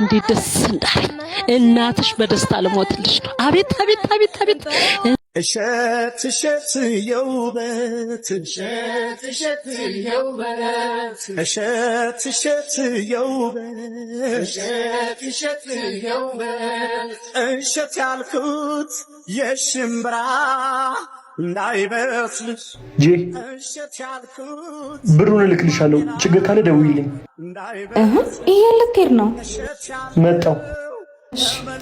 እንዴት ደስ እንዳለኝ እናትሽ በደስታ ለሞትልሽ ነው። አቤት አቤት አቤት አቤት እሸት እሸት የውበት እሸት እሸት የውበት እሸት እሸት የውበት እሸት እሸት የውበት እሸት ያልኩት የሽምብራ እንዳይመስልሽ እሸት ያልኩት ብሩን እልክልሻለሁ። ችግር ካለ ደውይልኝ። ይሄ ልትሄድ ነው? መጣሁ።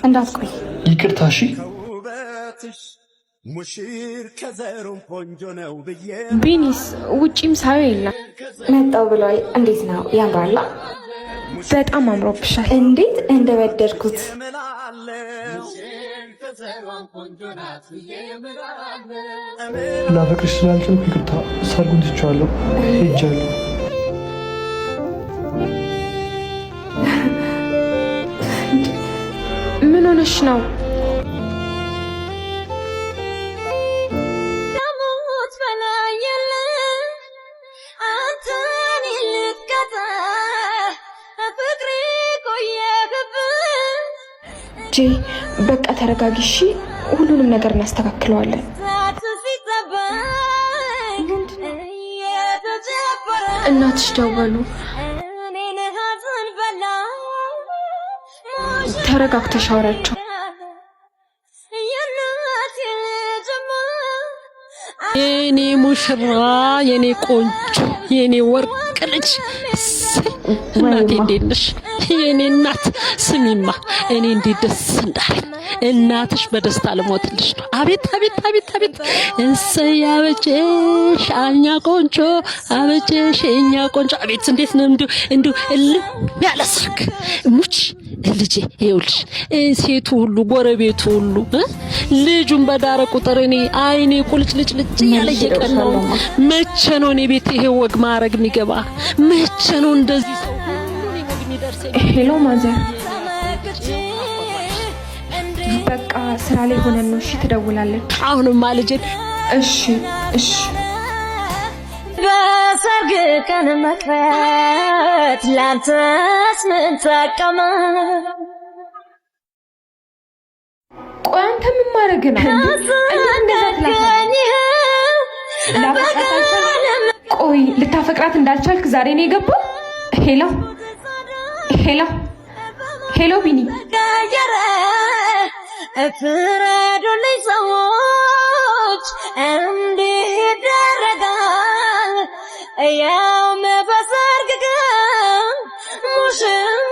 እንዳትቆይ። ይቅርታ። እሺ ሙሽር ከዘሩም ቆንጆ ነው ብዬ ቢኒስ ውጪም ሳይው የለም። መጣው ብሏል። እንዴት ነው? ያምራላ። በጣም አምሮብሻል። እንዴት እንደወደድኩት። ላፈቅርሽ ስላልቻልኩ ይቅርታ። ሰርጉን ትቼዋለሁ፣ ሄጃለሁ። ምን ሆነሽ ነው? በቃ ተረጋጊ። ሁሉንም ነገር እናስተካክለዋለን። እናትሽ ደወሉ። ተረጋግተሽ አውሪያቸው። የኔ ሙሽራ፣ የኔ ቆንጆ፣ የኔ ወርቅ ልጅ እናቴ እንዴት ነሽ? የኔ እናት ስሚማ፣ እኔ እንዴት ደስ እንዳለኝ እናትሽ በደስታ ለሞትልሽ ነው። አቤት አቤት አቤት አቤት እሰይ አበጀሽ አኛ ቆንጆ፣ አበጀሽ እኛ ቆንጆ። አቤት እንዴት ነው እንዱ እልም ያለ ሰርግ ሙች ልጄ። ይኸውልሽ ሴቱ ሁሉ ጎረቤቱ ሁሉ ልጁን በዳረ ቁጥር እኔ አይኔ ቁልጭልጭልጭ ያለ የቀን ነው። መቼ ነው እኔ ቤት ይሄ ወግ ማረግ የሚገባ? መቼ ነው እንደዚህ ሰው ሄሎ ማዘር፣ በቃ ስራ ላይ ሆነን ነው። እሺ ትደውላለች። አሁንማ ልጄ። እሺ እሺ። በሰርግ ቀን መቅረት ላንተስ ምን ጠቀመ? ቆይ አንተ ምን ማድረግ ነው? ቆይ ልታፈቅራት እንዳልቻልክ ዛሬ ነው የገባው? ሄሎ ሄሎ ሄሎ ቢኒ፣ ፍረዱልኝ ሰዎች፣ እንዲህ ይደረጋል ያውም በሰርግ ቀን ሙሽራ